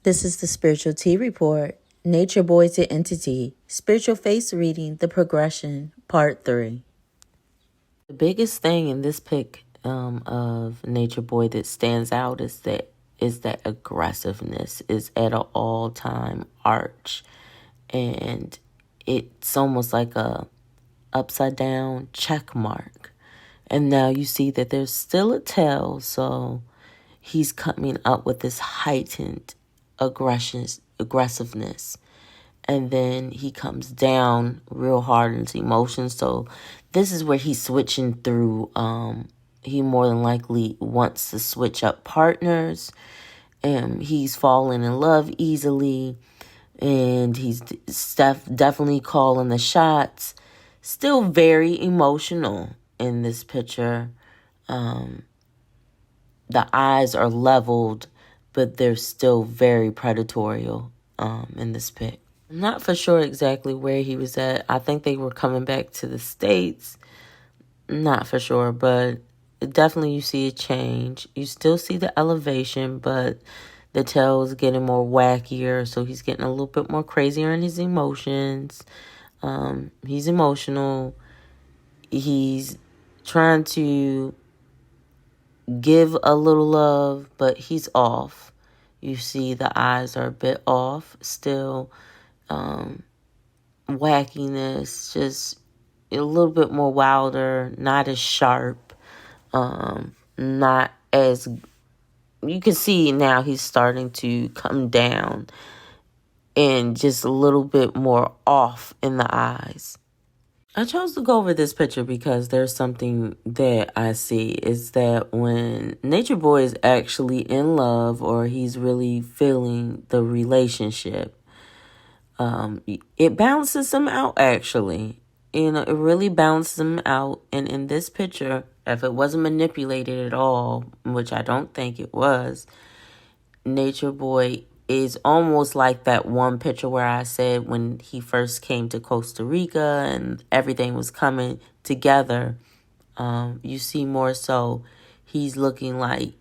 This is the Spiritual Tea Report. Nature Boy to Entity. Spiritual Face Reading, The Progression, Part 3. The biggest thing in this pic of Nature Boy that stands out is that aggressiveness is at an all-time arch. And it's almost like a upside down check mark. And now you see that there's still a tail, so he's coming up with this heightened aggressiveness. And then he comes down real hard in his emotions. So this is where he's switching through. He more than likely wants to switch up partners. And he's falling in love easily. And he's definitely calling the shots. Still very emotional in this picture. The eyes are leveled, but they're still very predatorial in this pic. I'm not for sure exactly where he was at. I think they were coming back to the States. Not for sure, but definitely you see a change. You still see the elevation, but the tail is getting more wackier, so he's getting a little bit more crazier in his emotions. He's emotional. He's trying to give a little love, but he's off. You see the eyes are a bit off still. Wackiness, just a little bit more wilder, not as sharp, not as, you can see now he's starting to come down and just a little bit more off in the eyes. I chose to go over this picture because there's something that I see is that when Nature Boy is actually in love or he's really feeling the relationship, it balances him out actually. It really balances him out. And in this picture, if it wasn't manipulated at all, which I don't think it was, Nature Boy is almost like that one picture where I said when he first came to Costa Rica and everything was coming together. You see more so he's looking like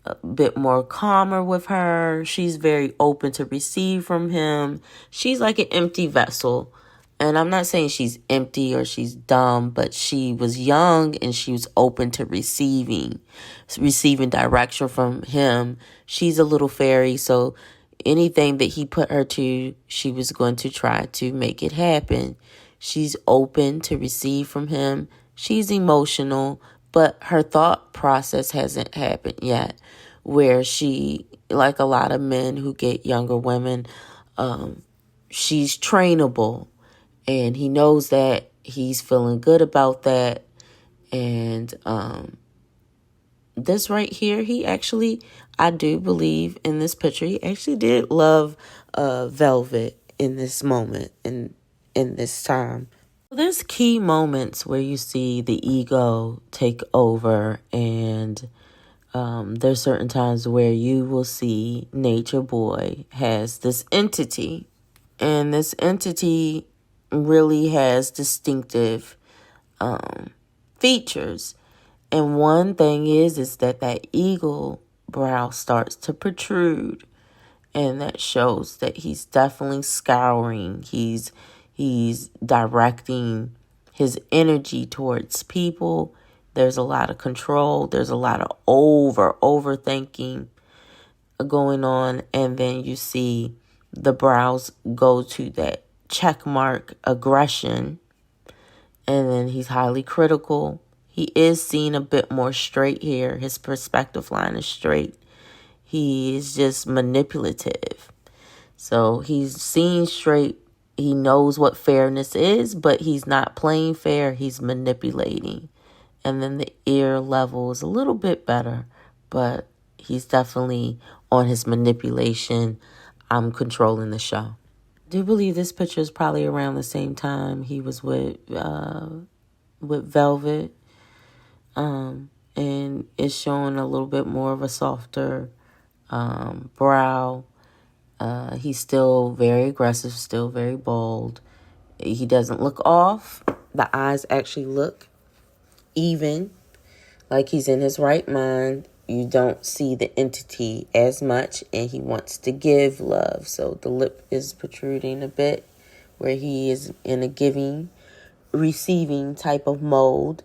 a bit more calmer with her. She's very open to receive from him. She's like an empty vessel. And I'm not saying she's empty or she's dumb, but she was young and she was open to receiving direction from him. She's a little fairy, so anything that he put her to, she was going to try to make it happen. She's open to receive from him. She's emotional, but her thought process hasn't happened yet, where she, like a lot of men who get younger women, she's trainable. And he knows that, he's feeling good about that. And this right here, he actually, I do believe in this picture, he actually did love Velvet in this moment, in this time. There's key moments where you see the ego take over, and there's certain times where you will see Nature Boy has this entity, and this entity really has distinctive features. And one thing is that eagle brow starts to protrude, and that shows that he's definitely scouring. He's directing his energy towards people. There's a lot of control. There's a lot of overthinking going on. And then you see the brows go to that check mark aggression. And then he's highly critical. He is seen a bit more straight here. His perspective line is straight. He is just manipulative. So he's seen straight. He knows what fairness is, but he's not playing fair. He's manipulating. And then the ear level is a little bit better, but he's definitely on his manipulation. I'm controlling the show. I do believe this picture is probably around the same time he was with Velvet. And it's showing a little bit more of a softer brow. He's still very aggressive, still very bold. He doesn't look off. The eyes actually look even, like he's in his right mind. you don't see the entity as much, and he wants to give love. So the lip is protruding a bit, where he is in a giving, receiving type of mode,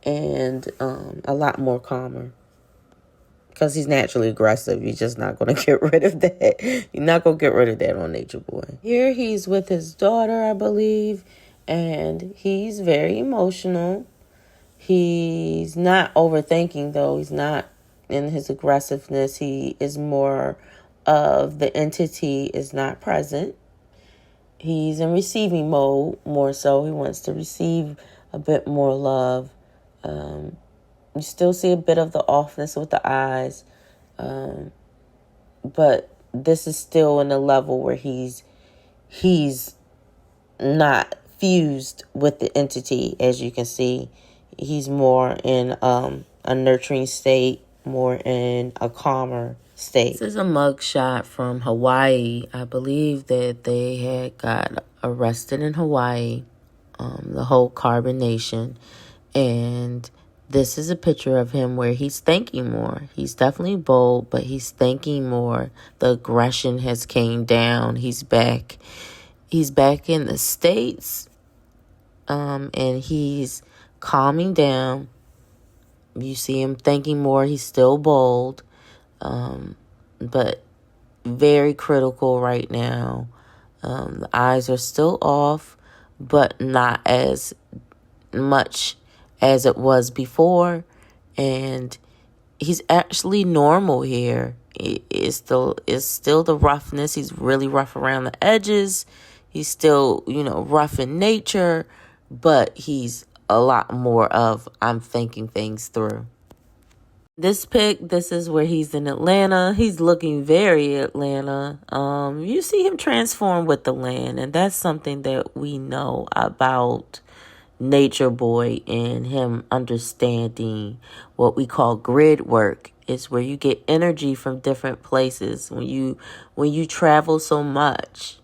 and a lot more calmer. Because he's naturally aggressive. You're just not going to get rid of that. You're not going to get rid of that on Nature Boy. Here he's with his daughter, I believe. And he's very emotional. He's not overthinking, though. He's not in his aggressiveness. He is more of the entity is not present. He's in receiving mode more so. He wants to receive a bit more love. You still see a bit of the offness with the eyes. But this is still in a level where he's not fused with the entity. As you can see, he's more in a nurturing state, more in a calmer state. This is a mugshot from Hawaii. I believe that they had got arrested in Hawaii, the whole Carbon Nation. And this is a picture of him where he's thinking more. He's definitely bold, but he's thinking more. The aggression has came down. He's back. He's back in the States, and he's calming down. You see him thinking more. He's still bold, but very critical right now. The eyes are still off, but not as much as it was before, and he's actually normal here. It's still the roughness. He's really rough around the edges. He's still, rough in nature, but he's a lot more of I'm thinking things through. This is where he's in Atlanta. He's looking very Atlanta. You see him transform with the land, and that's something that we know about Nature Boy and him understanding what we call grid work. It's where you get energy from different places. When you travel so much,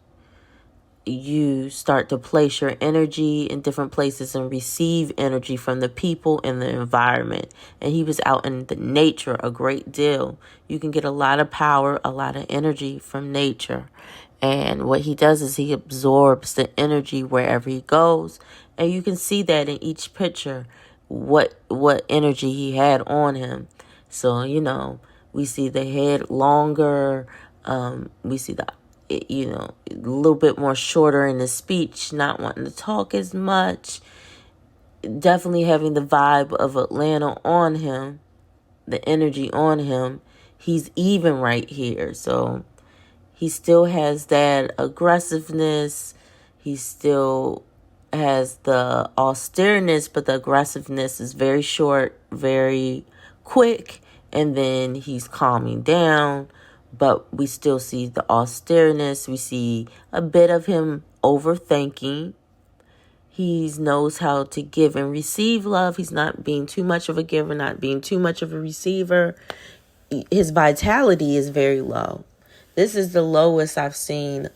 you start to place your energy in different places and receive energy from the people and the environment. And he was out in the nature a great deal. You can get a lot of power, a lot of energy from nature. And what he does is he absorbs the energy wherever he goes. And you can see that in each picture, what energy he had on him. So, we see the head longer. We see a little bit more shorter in the speech, not wanting to talk as much. Definitely having the vibe of Atlanta on him, the energy on him. He's even right here. So he still has that aggressiveness. He still has the austereness, but the aggressiveness is very short, very quick, and then he's calming down. But we still see the austereness. We see a bit of him overthinking. He knows how to give and receive love. He's not being too much of a giver, not being too much of a receiver. His vitality is very low. This is the lowest I've seen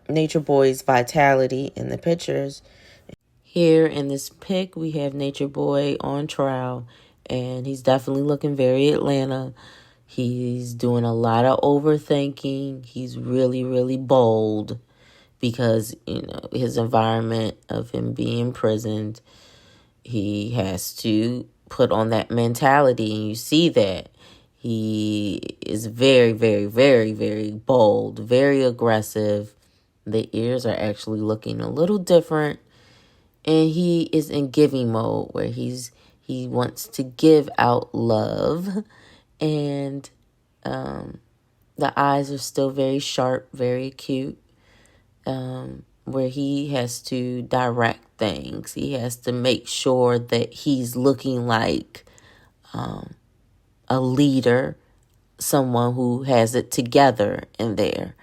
Nature Boy's vitality in the pictures. Here in this pic, we have Nature Boy on trial, and he's definitely looking very Atlanta. He's doing a lot of overthinking. He's really, really bold because, his environment of him being imprisoned, he has to put on that mentality, and you see that. He is very, very, very, very bold, very aggressive. The ears are actually looking a little different. And he is in giving mode where he wants to give out love. And the eyes are still very sharp, very acute. Where he has to direct things. He has to make sure that he's looking like a leader, someone who has it together in there.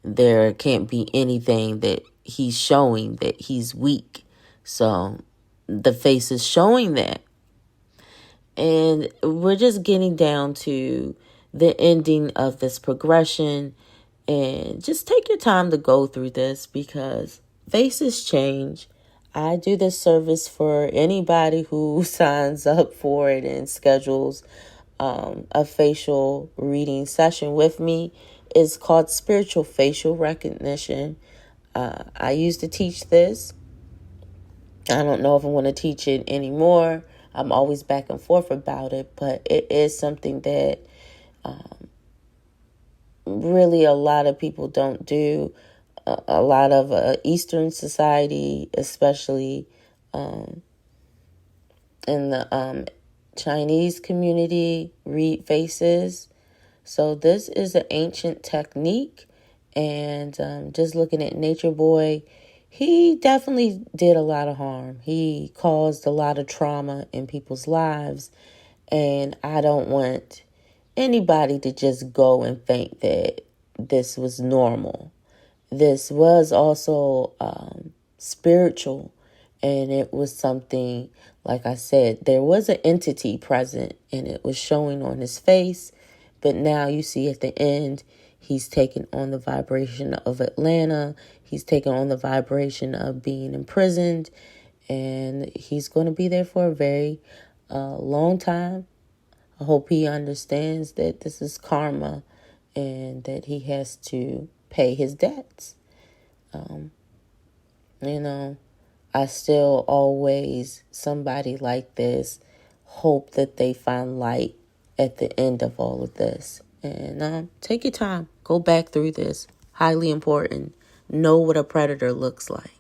There can't be anything that he's showing that he's weak. So the face is showing that. And we're just getting down to the ending of this progression. And just take your time to go through this because faces change. I do this service for anybody who signs up for it and schedules. a facial reading session with me. It's called spiritual facial recognition. I used to teach this. I don't know if I want to teach it anymore. I'm always back and forth about it, but it is something that really a lot of people don't do. A lot of Eastern society, especially in the Chinese community, read faces. So this is an ancient technique. And just looking at Nature Boy, he definitely did a lot of harm. He caused a lot of trauma in people's lives. And I don't want anybody to just go and think that this was normal. This was also spiritual, and it was something, like I said, there was an entity present, and it was showing on his face. But now you see at the end, he's taken on the vibration of Atlanta. He's taken on the vibration of being imprisoned, and he's going to be there for a very long time. I hope he understands that this is karma and that he has to pay his debts. You know, I still always, somebody like this, hope that they find light at the end of all of this. And take your time. Go back through this. Highly important. Know what a predator looks like.